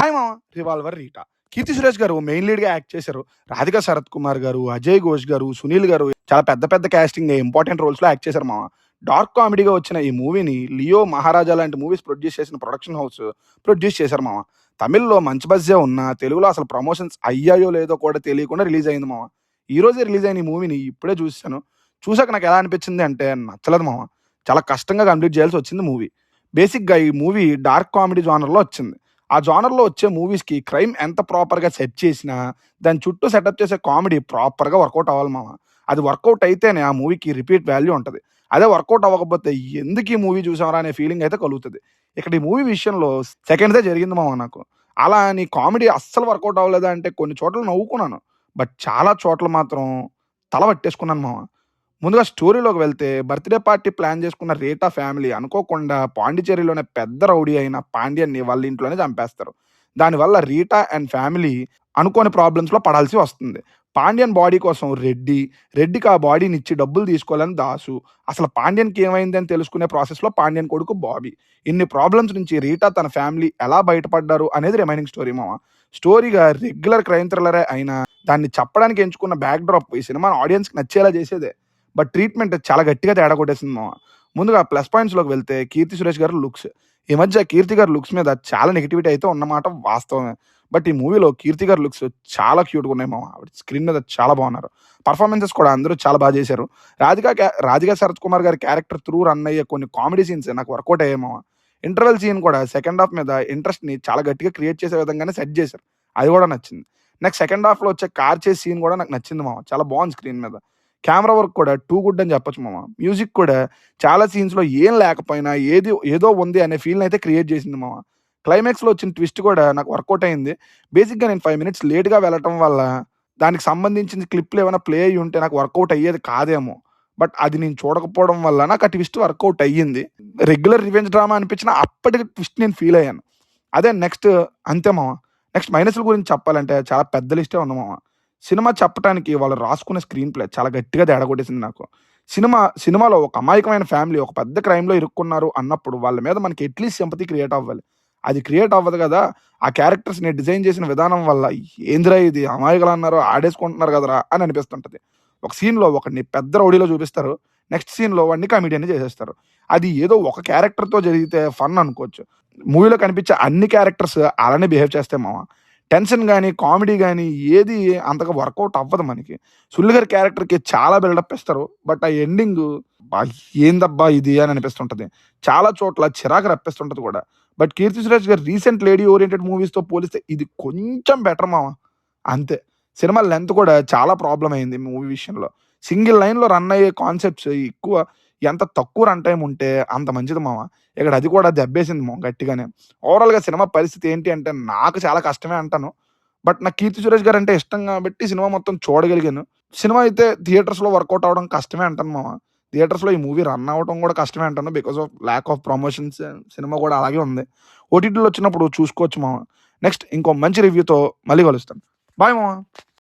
Hi మామ! 'Revolver Rita'. 'Keerthy Suresh' గారు main లీడ్‌గా act చేశారు. 'రాధికా శరత్ కుమార్' గారు, 'అజయ్ ఘోష్' గారు, 'సునీల్' గారు చాలా పెద్ద పెద్ద కాస్టింగ్ ఇంపార్టెంట్ రోల్స్‌లో యాక్ట్ చేశారు మామ. డార్క్ కామెడీగా వచ్చిన ఈ మూవీని 'లియో మహారాజా' లాంటి మూవీస్ ప్రొడ్యూస్ చేసిన ప్రొడక్షన్ హౌస్ ప్రొడ్యూస్ చేశారు మామ. తమిళ్‌లో మంచి బజ్జే ఉన్నా తెలుగులో అసలు ప్రమోషన్స్ అయ్యాయో లేదో కూడా తెలియకుండా రిలీజ్ అయింది మామ. ఈ రోజే రిలీజ్ అయిన ఈ మూవీని ఇప్పుడే చూసేసాను. చూసాక నాకు ఎలా అనిపించింది అంటే నచ్చలేదు మామ. చాలా కష్టంగా కంప్లీట్ చేయాల్సొచ్చింది మూవీ. బేసిక్‌గా ఈ మూవీ డార్క్ కామెడీ జోనర్‌లో వచ్చింది. ఆ జోనర్‌లో వచ్చే మూవీస్‌కి క్రైమ్ ఎంత ప్రాపర్‌గా సెట్ చేసినా, దాని చుట్టూ సెటప్ చేసే కామెడీ ప్రాపర్‌గా వర్కౌట్ అవ్వాలి మామ. అది వర్కౌట్ అయితేనే ఆ మూవీకి రిపీట్ వాల్యూ ఉంటది. అదే వర్కౌట్ అవ్వకపోతే ఎందుకు ఈ మూవీ చూసాంరా అనే ఫీలింగ్ అయితే కలుగుతది. ఇక్కడ ఈ మూవీ విషయంలో సెకండ్‌దే జరిగింది మామ నాకు. అలా అని కామెడీ అస్సలు వర్కౌట్ అవ్వలేదా అంటే కొన్ని చోట్ల నవ్వుకున్నాను. బట్ చాలా చోట్ల మాత్రం తల పట్టేసుకున్నాను మామ. ముందుగా స్టోరీలోకి వెళ్తే బర్త్‌డే పార్టీ ప్లాన్ చేసుకున్న రీటా ఫ్యామిలీ అనుకోకుండా పాండిచ్చేరిలోనే పెద్ద రౌడీ అయిన పాండ్యన్‌ని వాళ్ళ ఇంట్లోనే చంపేస్తారు. దానివల్ల రీటా అండ్ ఫ్యామిలీ అనుకోని ప్రాబ్లమ్స్‌లో పడాల్సి వస్తుంది. పాండ్యన్ బాడీ కోసం రెడ్డికి ఆ బాడీనిచ్చి డబ్బులు తీసుకోవాలని దాసు. అసలు పాండ్యన్‌కి ఏమైందని తెలుసుకునే ప్రాసెస్‌లో పాండ్యన్ కొడుకు బాబీ. ఇన్ని ప్రాబ్లమ్స్ నుంచి రీటా తన ఫ్యామిలీ ఎలా బయటపడ్డారు అనేది రిమైనింగ్ స్టోరీ మామ. స్టోరీగా రెగ్యులర్ క్రైమ్ థ్రిల్లరే అయినా దాన్ని చెప్పడానికి ఎంచుకున్న బ్యాక్ డ్రాప్ ఈ సినిమాని ఆడియన్స్‌కి నచ్చేలా చేసేదే. బట్ ట్రీట్మెంట్ చాలా గట్టిగా తేడా కొట్టేసింది మామ. ముందుగా ప్లస్ పాయింట్స్‌లోకి వెళ్తే 'కీర్తి సురేష్' గారి లుక్స్. ఈ మధ్య 'కీర్తి' గారి లుక్స్ మీద చాలా నెగటివిటీ అయితే ఉన్నమాట వాస్తవమే. బట్ ఈ మూవీలో 'కీర్తి' గారి లుక్స్ చాలా క్యూట్‌గా ఉన్నాయి మామ. ఆవిడ స్క్రీన్ మీద చాలా బాగున్నారు. పర్ఫార్మెన్సెస్ కూడా అందరూ చాలా చేశారు. 'రాధికా శరత్ కుమార్' గారి క్యారెక్టర్ త్రూ రన్ అయ్యే కొన్ని కామెడీ సీన్స్ నాకు వర్కౌట్ అయ్యాయి మామ. ఇంటర్వెల్ సీన్ కూడా సెకండ్ హాఫ్ మీద ఇంట్రెస్ట్‌ని చాలా గట్టిగా క్రియేట్ చేసే విధంగానే సెట్ చేశారు. అది కూడా నచ్చింది. నెక్స్ట్ సెకండ్ హాఫ్‌లో వచ్చే కార్ చేస్ సీన్ కూడా నాకు నచ్చింది మామ. చాలా బాగుంది స్క్రీన్ మీద. కెమెరా వర్క్ కూడా టూ గుడ్ అని చెప్పొచ్చు మామ. మ్యూజిక్ కూడా చాలా సీన్స్‌లో ఏం లేకపోయినా ఏదో ఉంది అనే ఫీల్‌ని అయితే క్రియేట్ చేసింది మామ. క్లైమాక్స్‌లో వచ్చిన ట్విస్ట్ కూడా నాకు వర్కౌట్ అయింది. బేసిక్‌గా నేను 5 మినిట్స్ లేట్‌గా వెళ్ళటం వల్ల దానికి సంబంధించిన క్లిప్‌లు ఏమైనా ప్లే అయ్యి ఉంటే నాకు వర్కౌట్ అయ్యేది కాదేమో. బట్ అది నేను చూడకపోవడం వల్ల నాకు ఆ ట్విస్ట్ వర్కౌట్ అయ్యింది. రెగ్యులర్ రివెంజ్ డ్రామా అనిపించిన అప్పటికి ట్విస్ట్ నేను ఫీల్ అయ్యాను. అదే నెక్స్ట్ అంతే మామ. నెక్స్ట్ మైనస్‌ల గురించి చెప్పాలంటే చాలా పెద్ద లిస్టే ఉంది మామ. సినిమా చెప్పటానికి వాళ్ళు రాసుకున్న స్క్రీన్ ప్లే చాలా గట్టిగా తేడా కొట్టేసింది నాకు. సినిమాలో ఒక అమాయకమైన ఫ్యామిలీ ఒక పెద్ద క్రైమ్‌లో ఇరుక్కున్నారు అన్నప్పుడు వాళ్ళ మీద మనకి అట్‌లీస్ట్ సింపతి క్రియేట్ అవ్వాలి. అది క్రియేట్ అవ్వదు గదా! ఆ క్యారెక్టర్స్‌ని డిజైన్ చేసిన విధానం వల్ల ఏందిరా ఇది అమాయకులన్నారు ఆడేసుకుంటున్నారు కదరా అని అనిపిస్తుంటది. ఒక సీన్‌లో ఒకడిని పెద్ద రౌడీలో చూపిస్తారు. నెక్స్ట్ సీన్‌లో వాడిని కమెడియన్‌ని చేసేస్తారు. అది ఏదో ఒక క్యారెక్టర్‌తో జరిగితే ఫన్ అనుకోవచ్చు. మూవీలో కనిపించే అన్ని క్యారెక్టర్స్ అలానే బిహేవ్ చేస్తాయి మామ. టెన్షన్ గాని, కామెడీ గాని ఏది అంతగా వర్కౌట్ అవ్వదు మనకి. 'సుల్లు' గారి క్యారెక్టర్‌కి చాలా బిల్డప్ ఇస్తారు. బట్ ఆ ఎండింగు అబ్బా! ఏందబ్బా ఇది అని అనిపిస్తుంటది. చాలా చోట్ల చిరాకు రప్పిస్తుంటది కూడా. బట్ 'కీర్తి సురేష్' గారి రీసెంట్ లేడీ ఓరియెంటెడ్ మూవీస్‌తో పోలిస్తే ఇది కొంచెం బెటర్ మామ. అంతే. సినిమా లెంత్ కూడా చాలా ప్రాబ్లమ్ అయింది మూవీ విషయంలో. సింగిల్ లైన్‌లో రన్ అయ్యే కాన్సెప్ట్స్ ఎక్కువ ఎంత తక్కువ రన్ టైమ్ ఉంటే అంత మంచిది మామ. ఇక్కడ అది కూడా దెబ్బేసింది గట్టిగానే. ఓవరాల్‌గా సినిమా పరిస్థితి ఏంటి అంటే నాకు చాలా కష్టమే అంటాను. బట్ నాకు 'కీర్తి సురేష్' గారంటే ఇష్టం కాబట్టి సినిమా మొత్తం చూడగలిగాను. సినిమా అయితే థియేటర్స్‌లో వర్కౌట్ అవ్వడం కష్టమే అంటాను మామ. థియేటర్స్‌లో ఈ మూవీ రన్ అవ్వడం కూడా కష్టమే అంటాను. Because of lack of promotions cinema కూడా అలాగే ఉంది. ఓటీటీలో వచ్చినప్పుడు చూసుకోవచ్చు మామ. నెక్స్ట్ ఇంకో మంచి రివ్యూతో మళ్ళీ కలుస్తాను. బాయ్ మామ.